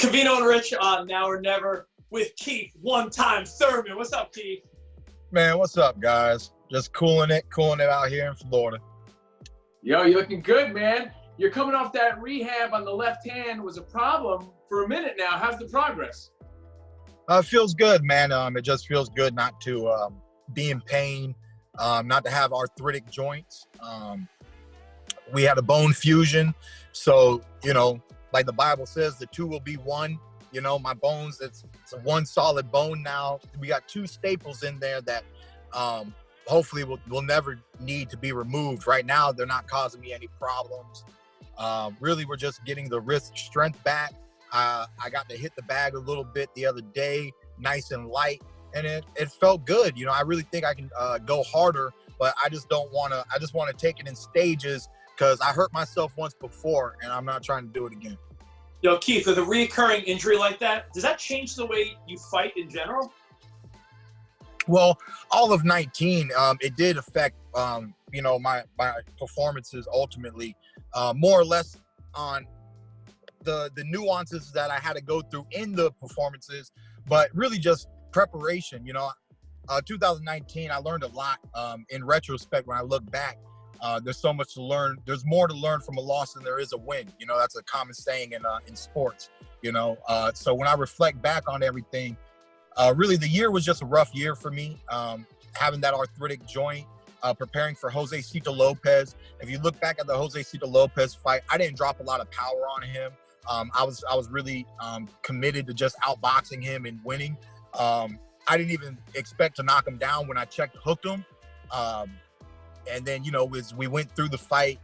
Cavino and Rich on Now or Never with Keith One-Time Thurman. What's up, Keith? Man, what's up, guys? Just cooling it out here in Florida. Yo, you're looking good, man. You're coming off that rehab on the left hand. Was a problem for a minute now. How's the progress? It feels good, man. It just feels good not to be in pain, not to have arthritic joints. We had a bone fusion, so, like the Bible says, the two will be one. My bones, it's a one solid bone now. We got two staples in there that hopefully will never need to be removed. Right now, they're not causing me any problems. Really, we're just getting the wrist strength back. I got to hit the bag a little bit the other day, nice and light, and it felt good. I really think I can go harder, but I just don't want to. I just want to take it in stages because I hurt myself once before, and I'm not trying to do it again. Yo, Keith, with a recurring injury like that, does that change the way you fight in general? Well, all of 19, it did affect, my performances ultimately, more or less on the nuances that I had to go through in the performances, but really just preparation. 2019, I learned a lot. In retrospect, when I look back, there's so much to learn. There's more to learn from a loss than there is a win. That's a common saying in sports. So when I reflect back on everything, really the year was just a rough year for me. Having that arthritic joint, preparing for Josesito Lopez. If you look back at the Josesito Lopez fight, I didn't drop a lot of power on him. I was really committed to just outboxing him and winning. I didn't even expect to knock him down when I hooked him. And then, as we went through the fight,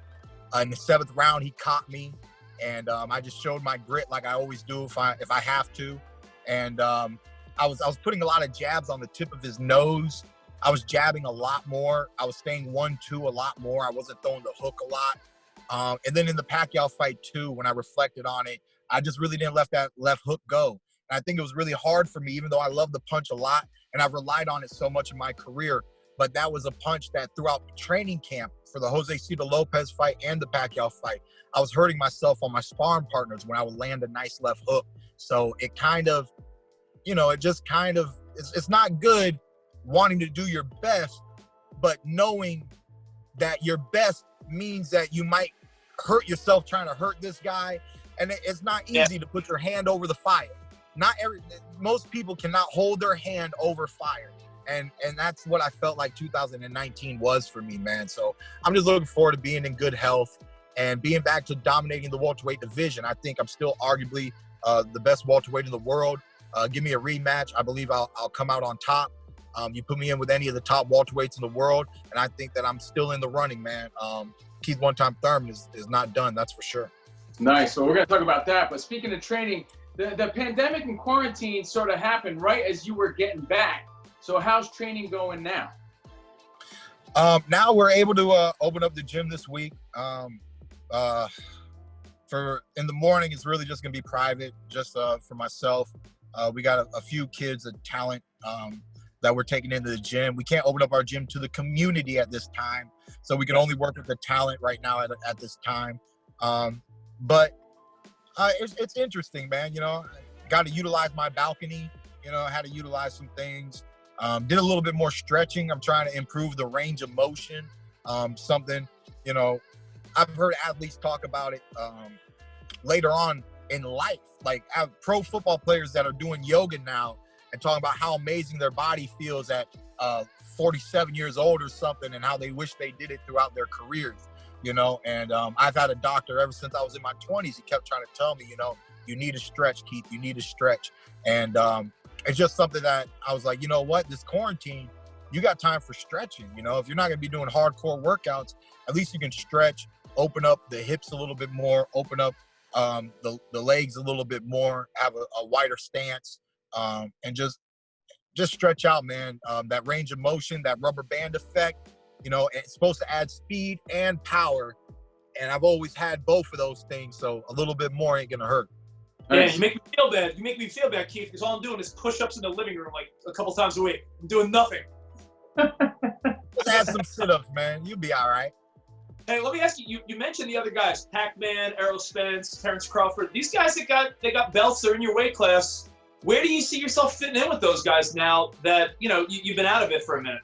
in the 7th round, he caught me. And I just showed my grit like I always do if I have to. And I was putting a lot of jabs on the tip of his nose. I was jabbing a lot more. I was staying 1-2 a lot more. I wasn't throwing the hook a lot. And then in the Pacquiao fight too, when I reflected on it, I just really didn't let that left hook go. And I think it was really hard for me, even though I love the punch a lot and I've relied on it so much in my career. But that was a punch that throughout training camp for the Josesito Lopez fight and the Pacquiao fight, I was hurting myself on my sparring partners when I would land a nice left hook. So it kind of, it's not good wanting to do your best, but knowing that your best means that you might hurt yourself trying to hurt this guy. And it's not easy to put your hand over the fire. Most people cannot hold their hand over fire. And that's what I felt like 2019 was for me, man. So I'm just looking forward to being in good health and being back to dominating the welterweight division. I think I'm still arguably the best welterweight in the world. Give me a rematch. I believe I'll come out on top. You put me in with any of the top welterweights in the world, and I think that I'm still in the running, man. Keith One-Time Thurman is not done, that's for sure. Nice. So we're going to talk about that. But speaking of training, the pandemic and quarantine sort of happened right as you were getting back. So how's training going now? Now we're able to open up the gym this week. For in the morning, it's really just going to be private, just for myself. We got a few kids, a talent that we're taking into the gym. We can't open up our gym to the community at this time, so we can only work with the talent right now at this time. But it's interesting, man. Got to utilize my balcony. I had to utilize some things. Did a little bit more stretching. I'm trying to improve the range of motion. Something, I've heard athletes talk about it later on in life. Like I have pro football players that are doing yoga now and talking about how amazing their body feels at 47 years old or something, and how they wish they did it throughout their careers. And I've had a doctor ever since I was in my 20s. He kept trying to tell me, you need to stretch, Keith. You need to stretch. And it's just something that I was like, you know what, this quarantine, you got time for stretching. If you're not going to be doing hardcore workouts, at least you can stretch, open up the hips a little bit more, open up the legs a little bit more, have a wider stance, and just stretch out, man. That range of motion, that rubber band effect, it's supposed to add speed and power. And I've always had both of those things, so a little bit more ain't going to hurt. Yeah, you make me feel bad. You make me feel bad, Keith, because all I'm doing is push-ups in the living room like a couple times a week. I'm doing nothing. Just add some sit-ups, man. You'll be all right. Hey, let me ask you, you mentioned the other guys, Pac-Man, Errol Spence, Terrence Crawford. These guys that they got belts, they're in your weight class. Where do you see yourself fitting in with those guys now that, you've been out of it for a minute?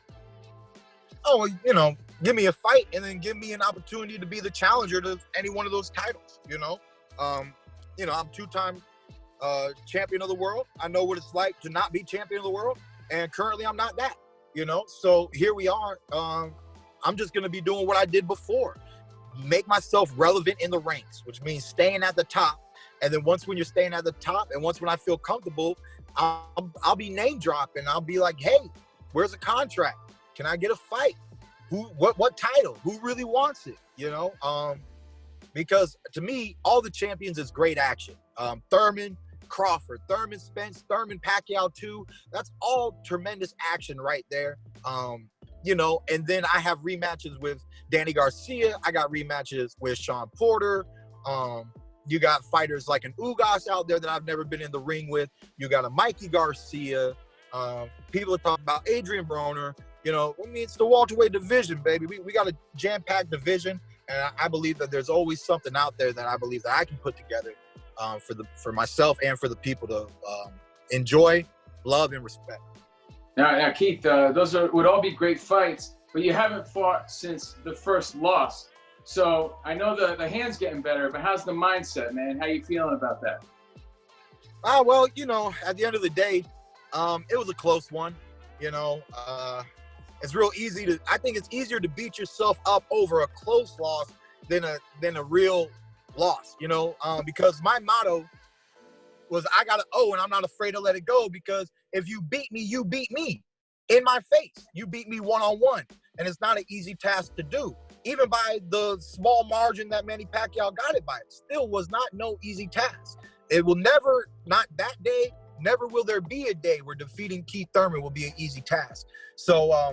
Oh, well, give me a fight and then give me an opportunity to be the challenger to any one of those titles, I'm two-time champion of the world. I know what it's like to not be champion of the world, and currently I'm not that, So here we are. I'm just going to be doing what I did before. Make myself relevant in the ranks, which means staying at the top. And then when you're staying at the top, and when I feel comfortable, I'll be name dropping. I'll be like, hey, where's a contract? Can I get a fight? What title? Who really wants it? Because to me, all the champions is great action. Thurman, Crawford, Thurman, Spence, Thurman, Pacquiao too. That's all tremendous action right there. And then I have rematches with Danny Garcia. I got rematches with Sean Porter. You got fighters like an Ugas out there that I've never been in the ring with. You got a Mikey Garcia. People are talking about Adrian Broner. It's the welterweight division, baby. We got a jam-packed division, and I believe that there's always something out there that I believe that I can put together for myself and for the people to enjoy, love, and respect. Now, Keith, those would all be great fights, but you haven't fought since the first loss. So I know the hand's getting better, but how's the mindset, man? How you feeling about that? Well, at the end of the day, it was a close one. It's real easy I think it's easier to beat yourself up over a close loss than a real loss, because my motto was I got to owe, and I'm not afraid to let it go, because if you beat me, you beat me in my face. You beat me one-on-one, and it's not an easy task to do. Even by the small margin that Manny Pacquiao got it by, it still was not no easy task. It will never, not that day, never will there be a day where defeating Keith Thurman will be an easy task. So, I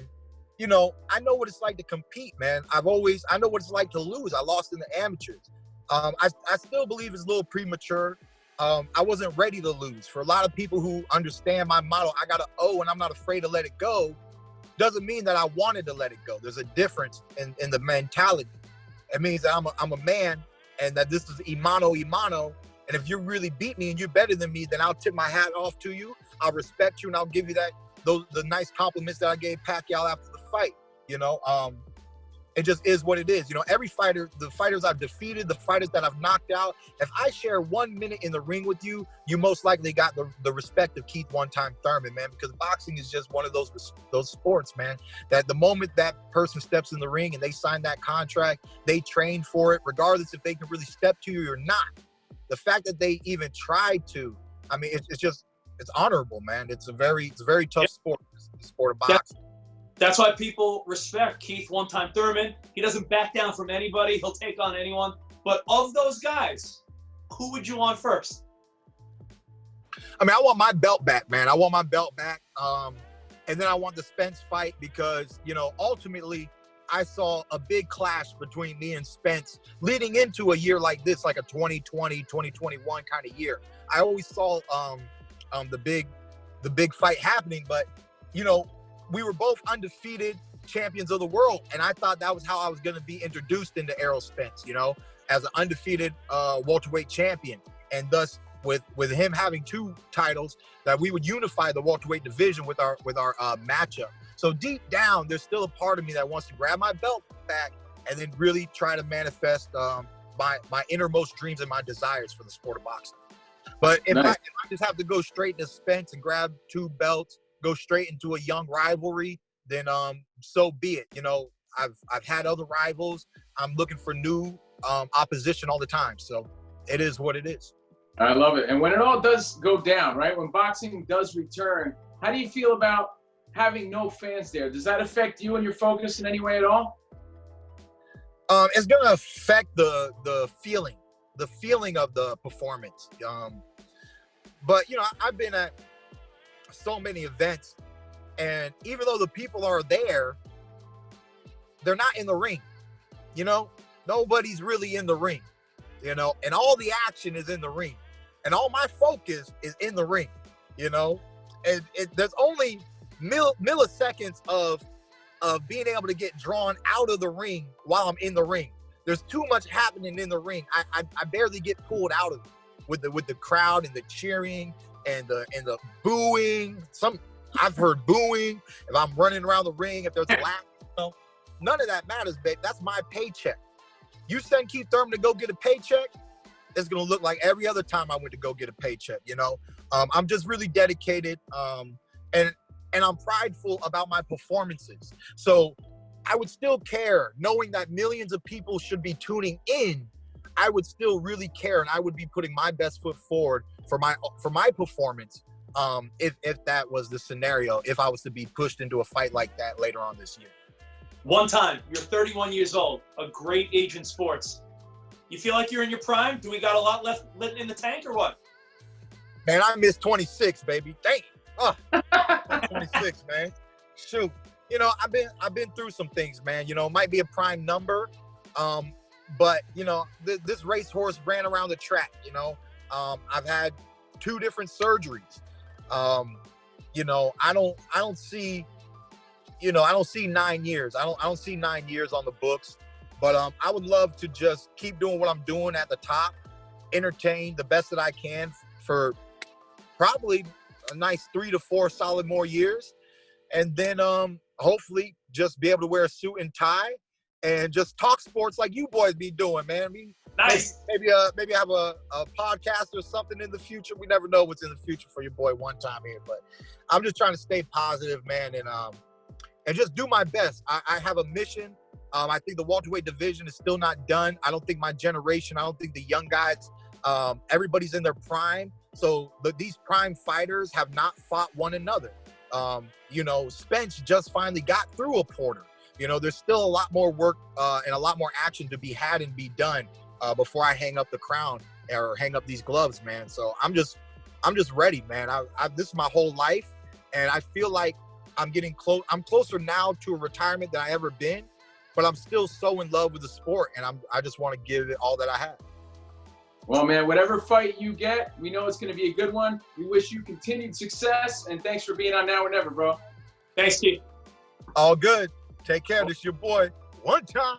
know what it's like to compete, man. I know what it's like to lose. I lost in the amateurs. I still believe it's a little premature. I wasn't ready to lose. For a lot of people who understand my motto, I got to owe and I'm not afraid to let it go, doesn't mean that I wanted to let it go. There's a difference in the mentality. It means that I'm a man, and that this is imano. And if you really beat me and you're better than me, then I'll tip my hat off to you. I'll respect you, and I'll give you the nice compliments that I gave Pacquiao after the fight. It just is what it is. Every fighter, the fighters I've defeated, the fighters that I've knocked out, if I share 1 minute in the ring with you, you most likely got the respect of Keith one-time Thurman, man, because boxing is just one of those sports, man, that the moment that person steps in the ring and they sign that contract, they train for it, regardless if they can really step to you or not. The fact that they even tried to, it's honorable, man. It's a very tough sport. It's the sport of boxing. That's why people respect Keith one-time Thurman. He doesn't back down from anybody. He'll take on anyone. But of those guys, who would you want first? I want my belt back, man. I want my belt back. And then I want the Spence fight because, ultimately I saw a big clash between me and Spence leading into a year like this, like a 2020, 2021 kind of year. I always saw the big fight happening, but, we were both undefeated champions of the world, and I thought that was how I was going to be introduced into Errol Spence, as an undefeated welterweight champion, and thus with him having 2 titles, that we would unify the welterweight division with our matchup. So deep down, there's still a part of me that wants to grab my belt back and then really try to manifest my innermost dreams and my desires for the sport of boxing. But if I just have to go straight to Spence and grab 2 belts, go straight into a young rivalry, then so be it. I've had other rivals. I'm looking for new opposition all the time. So it is what it is. I love it. And when it all does go down, right, when boxing does return, how do you feel about having no fans there? Does that affect you and your focus in any way at all? It's going to affect the feeling of the performance. But, I've been at so many events, and even though the people are there, they're not in the ring. Nobody's really in the ring, and all the action is in the ring, and all my focus is in the ring, and there's only milliseconds of being able to get drawn out of the ring while I'm in the ring. there's too much happening in the ring. I barely get pulled out of it with the crowd and the cheering and the booing. I've heard booing. If I'm running around the ring, if there's a laugh, none of that matters, babe. That's my paycheck. You send Keith Thurman to go get a paycheck, it's gonna look like every other time I went to go get a paycheck. I'm just really dedicated, and I'm prideful about my performances. So I would still care, knowing that millions of people should be tuning in. I would still really care, and I would be putting my best foot forward for my performance. If that was the scenario, if I was to be pushed into a fight like that later on this year. One time, you're 31 years old, a great age in sports. You feel like you're in your prime? Do we got a lot left in the tank or what? Man, I missed 26, baby. Dang. 26, man. Shoot. I've been through some things, man. It might be a prime number, but this racehorse ran around the track. I've had 2 different surgeries. I don't see 9 years. I don't see 9 years on the books, but I would love to just keep doing what I'm doing at the top, entertain the best that I can for probably a nice 3 to 4 solid more years, and then hopefully just be able to wear a suit and tie and just talk sports like you boys be doing, man. Nice. Maybe have a podcast or something in the future. We never know what's in the future for your boy one time here, but I'm just trying to stay positive, man, and just do my best. I have a mission. I think the welterweight division is still not done. I don't think my generation, I don't think the young guys, everybody's in their prime. So these prime fighters have not fought one another. Spence just finally got through a Porter. There's still a lot more work and a lot more action to be had and be done before I hang up the crown or hang up these gloves, man. So I'm just ready, man. This is my whole life, and I feel like I'm getting close. I'm closer now to a retirement than I ever been, but I'm still so in love with the sport, and I just want to give it all that I have. Well, man, whatever fight you get, we know it's going to be a good one. We wish you continued success, and thanks for being on Now or Never, bro. Thanks, Keith. All good. Take care. This is your boy. One time.